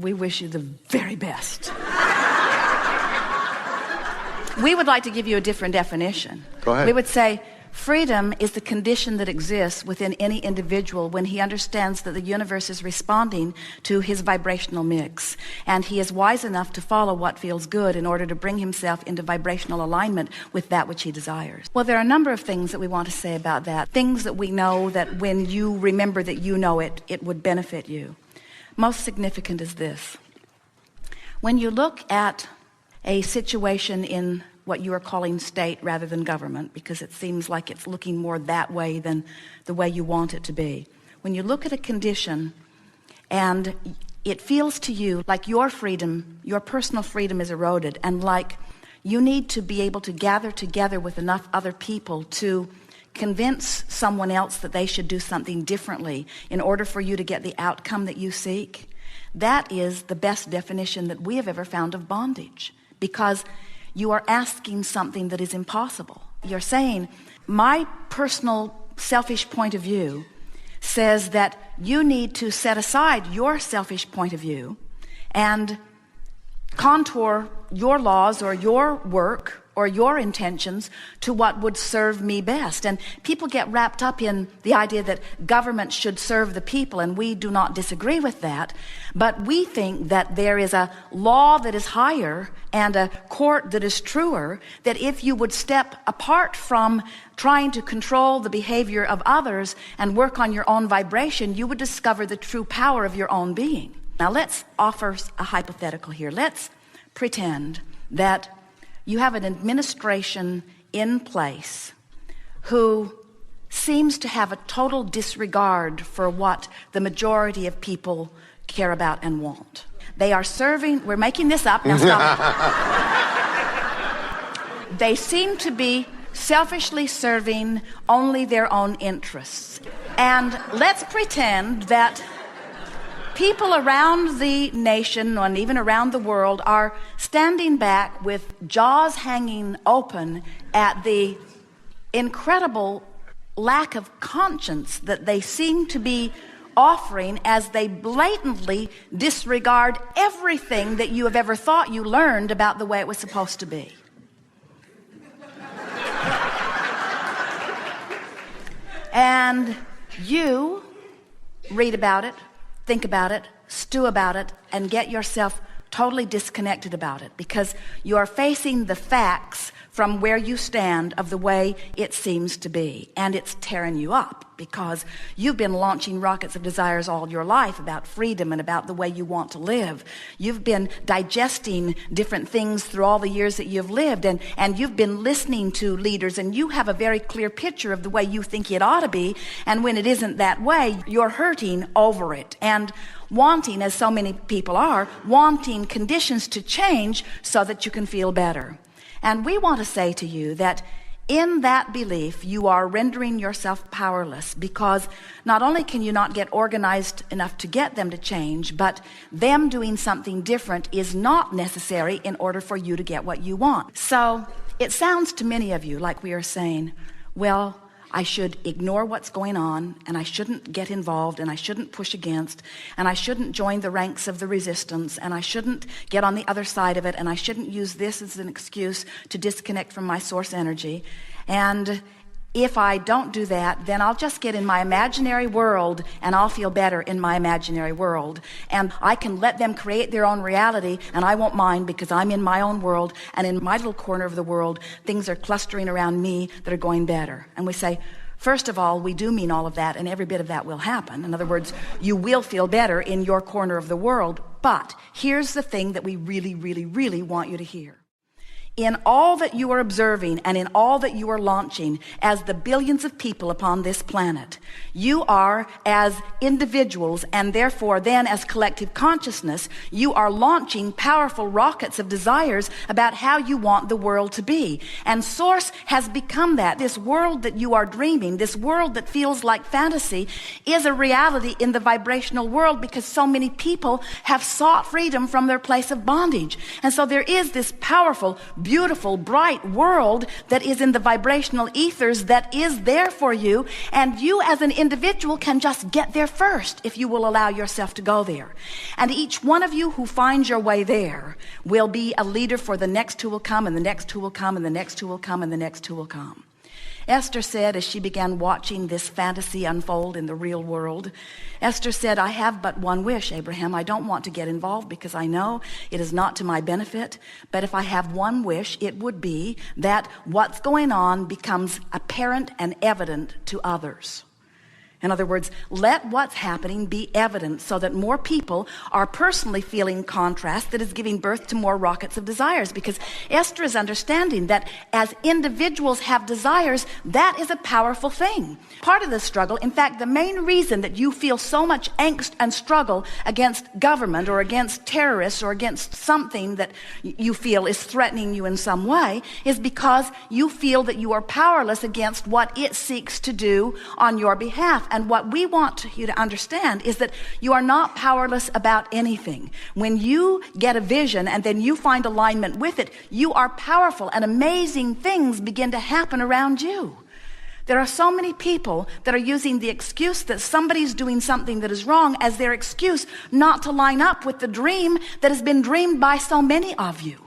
We wish you the very best. We would like to give you a different definition. Go ahead. We would say freedom is the condition that exists within any individual when he understands that the universe is responding to his vibrational mix, and he is wise enough to follow what feels good in order to bring himself into vibrational alignment with that which he desires. Well, there are a number of things that we want to say about that, things that we know that when you remember that you know it, it would benefit you. Most significant is this. When you look at a situation in what you are calling state rather than government, because it seems like it's looking more that way than the way you want it to be. When you look at a condition and it feels to you like your freedom, your personal freedom is eroded, and like you need to be able to gather together with enough other people to convince someone else that they should do something differently in order for you to get the outcome that you seek, that is the best definition that we have ever found of bondage, because you are asking something that is impossible. You're saying, my personal selfish point of view says that you need to set aside your selfish point of view and contour your laws or your work or your intentions to what would serve me best. And people get wrapped up in the idea that government should serve the people, and we do not disagree with that. But we think that there is a law that is higher and a court that is truer, that if you would step apart from trying to control the behavior of others and work on your own vibration, you would discover the true power of your own being. Now let's offer a hypothetical here. Let's pretend that you have an administration in place who seems to have a total disregard for what the majority of people care about and want. They are serving, we're making this up, now stop. They seem to be selfishly serving only their own interests. And let's pretend that people around the nation and even around the world are standing back with jaws hanging open at the incredible lack of conscience that they seem to be offering as they blatantly disregard everything that you have ever thought you learned about the way it was supposed to be. And you read about it, think about it, stew about it, and get yourself totally disconnected about it because you are facing the facts from where you stand of the way it seems to be, and it's tearing you up because you've been launching rockets of desires all your life about freedom and about the way you want to live. You've been digesting different things through all the years that you've lived, and you've been listening to leaders, and you have a very clear picture of the way you think it ought to be, and when it isn't that way, you're hurting over it and wanting, as so many people are, wanting conditions to change so that you can feel better. And we want to say to you that in that belief, you are rendering yourself powerless, because not only can you not get organized enough to get them to change, but them doing something different is not necessary in order for you to get what you want. So it sounds to many of you like we are saying, well, I should ignore what's going on, and I shouldn't get involved, and I shouldn't push against, and I shouldn't join the ranks of the resistance, and I shouldn't get on the other side of it, and I shouldn't use this as an excuse to disconnect from my source energy. And if I don't do that, then I'll just get in my imaginary world, and I'll feel better in my imaginary world. And I can let them create their own reality, and I won't mind because I'm in my own world, and in my little corner of the world, things are clustering around me that are going better. And we say, first of all, we do mean all of that, and every bit of that will happen. In other words, you will feel better in your corner of the world. But here's the thing that we really, really, really want you to hear. In all that you are observing and in all that you are launching as the billions of people upon this planet, you are, as individuals and therefore then as collective consciousness, you are launching powerful rockets of desires about how you want the world to be. And Source has become that. This world that you are dreaming, this world that feels like fantasy, is a reality in the vibrational world because so many people have sought freedom from their place of bondage. And so there is this powerful, beautiful, bright world that is in the vibrational ethers that is there for you, and you as an individual can just get there first if you will allow yourself to go there. And each one of you who finds your way there will be a leader for the next who will come, and the next who will come, and the next who will come, and the next who will come. Esther said, as she began watching this fantasy unfold in the real world, Esther said, I have but one wish, Abraham. I don't want to get involved because I know it is not to my benefit. But if I have one wish, it would be that what's going on becomes apparent and evident to others. In other words, let what's happening be evident so that more people are personally feeling contrast that is giving birth to more rockets of desires. Because Esther is understanding that as individuals have desires, that is a powerful thing. Part of the struggle, in fact, the main reason that you feel so much angst and struggle against government or against terrorists or against something that you feel is threatening you in some way is because you feel that you are powerless against what it seeks to do on your behalf. And what we want you to understand is that you are not powerless about anything. When you get a vision and then you find alignment with it, you are powerful and amazing things begin to happen around you. There are so many people that are using the excuse that somebody's doing something that is wrong as their excuse not to line up with the dream that has been dreamed by so many of you.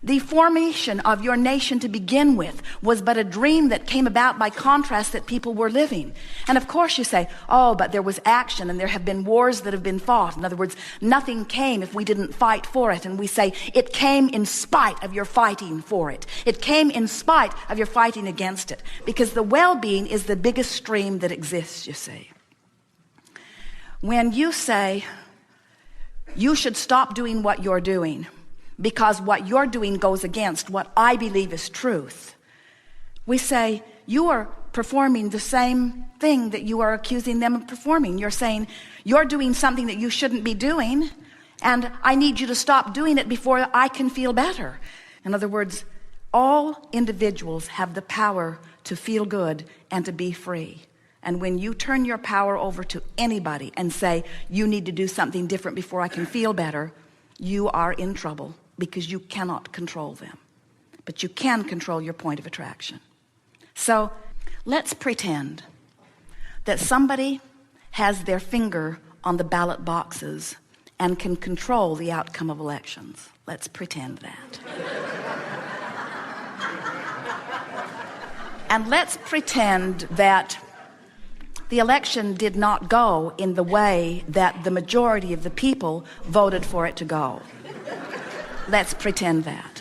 The formation of your nation to begin with was but a dream that came about by contrast that people were living. And of course you say, oh, but there was action and there have been wars that have been fought. In other words, nothing came if we didn't fight for it. And we say, it came in spite of your fighting for it. It came in spite of your fighting against it. Because the well-being is the biggest stream that exists, you see. When you say, you should stop doing what you're doing, because what you're doing goes against what I believe is truth, we say, you are performing the same thing that you are accusing them of performing. You're saying, you're doing something that you shouldn't be doing, and I need you to stop doing it before I can feel better. In other words, all individuals have the power to feel good and to be free. And when you turn your power over to anybody and say, you need to do something different before I can feel better, you are in trouble. Because you cannot control them. But you can control your point of attraction. So let's pretend that somebody has their finger on the ballot boxes and can control the outcome of elections. Let's pretend that. And let's pretend that the election did not go in the way that the majority of the people voted for it to go. Let's pretend that.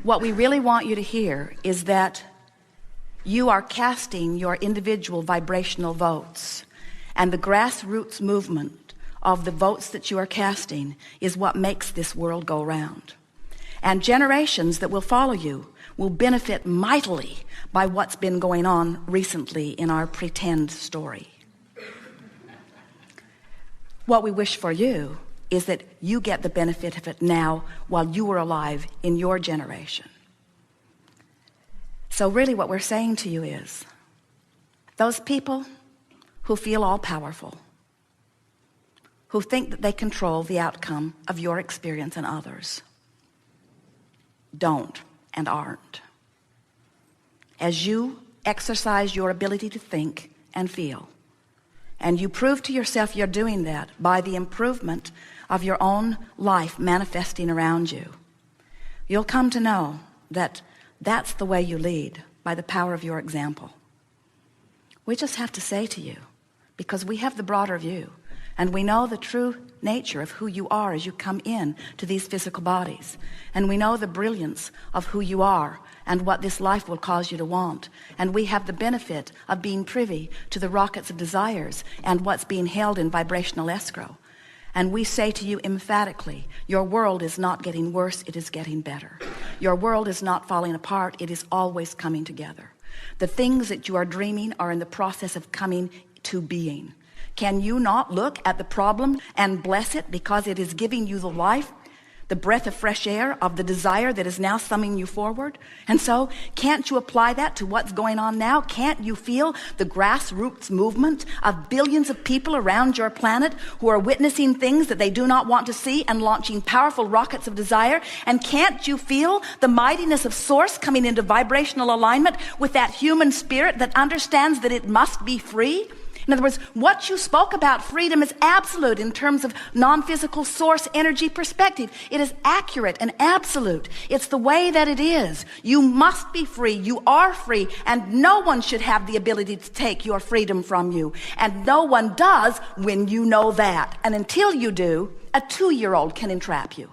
What we really want you to hear is that you are casting your individual vibrational votes, and the grassroots movement of the votes that you are casting is what makes this world go round. And generations that will follow you will benefit mightily by what's been going on recently in our pretend story. What we wish for you is that you get the benefit of it now while you are alive in your generation. So really what we're saying to you is, those people who feel all powerful, who think that they control the outcome of your experience and others, don't and aren't. As you exercise your ability to think and feel, and you prove to yourself you're doing that by the improvement of your own life manifesting around you, you'll come to know that that's the way you lead, by the power of your example. We just have to say to you, because we have the broader view, and we know the true nature of who you are as you come in to these physical bodies, and we know the brilliance of who you are and what this life will cause you to want, and we have the benefit of being privy to the rockets of desires and what's being held in vibrational escrow. And we say to you emphatically, your world is not getting worse, it is getting better. Your world is not falling apart, it is always coming together. The things that you are dreaming are in the process of coming to being. Can you not look at the problem and bless it because it is giving you the life the breath of fresh air of the desire that is now summoning you forward. And so, can't you apply that to what's going on now? Can't you feel the grassroots movement of billions of people around your planet who are witnessing things that they do not want to see and launching powerful rockets of desire? And can't you feel the mightiness of Source coming into vibrational alignment with that human spirit that understands that it must be free? In other words, what you spoke about freedom is absolute in terms of non-physical source energy perspective. It is accurate and absolute. It's the way that it is. You must be free. You are free. And no one should have the ability to take your freedom from you. And no one does when you know that. And until you do, a 2-year-old can entrap you.